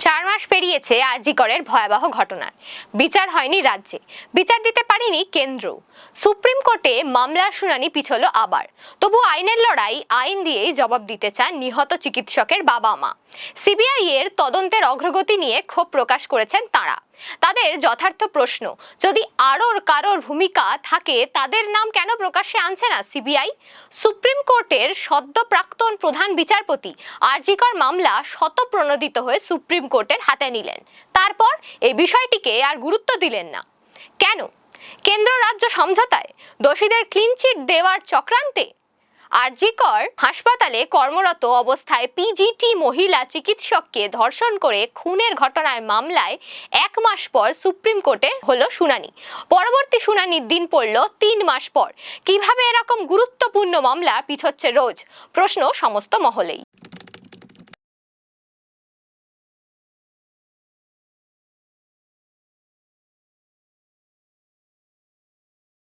4 মাস পেরিয়েছে আরজি করের ভয়াবহ ঘটনার বিচার হয়নি রাজ্যে, বিচার দিতে পারেনি কেন্দ্র। সুপ্রিম কোর্টে মামলার শুনানি পিছলো আবার। তবু আইনের লড়াই, আইন দিয়েই জবাব দিতে চান নিহত চিকিৎসকের বাবা মা। সিবিআই এর তদন্তের অগ্রগতি নিয়ে ক্ষোভ প্রকাশ করেছেন তারা। তাদের যথার্থ প্রশ্ন, যদি আরোর কারোর ভূমিকা থাকে তাদের নাম কেন প্রকাশ্যে আনছে না সিবিআই? সুপ্রিম কোর্টের সদ্য প্রাক্তন প্রধান বিচারপতি আরজি কর মামলা শতপ্রণোদিত হয়ে সুপ্রিম কোর্টের হাতে নিলেন। তারপর এই বিষয়টিকে আর গুরুত্ব দিলেন না কেন? কেন্দ্র রাজ্য সমঝোতায়, দোষীদের ক্লিন চিট দেওয়ার চক্রান্তে? আরজি কর হাসপাতালে কর্মরত অবস্থায় পিজিটি মহিলা চিকিৎসককে ধর্ষণ করে খুনের ঘটনার মামলায় 1 মাস পর সুপ্রিম কোর্টে হলো শুনানি। পরবর্তী শুনানির দিন পড়ল 3 মাস পর। কিভাবে এরকম গুরুত্বপূর্ণ মামলা পিছোচ্ছে রোজ? প্রশ্ন সমস্ত মহলেই।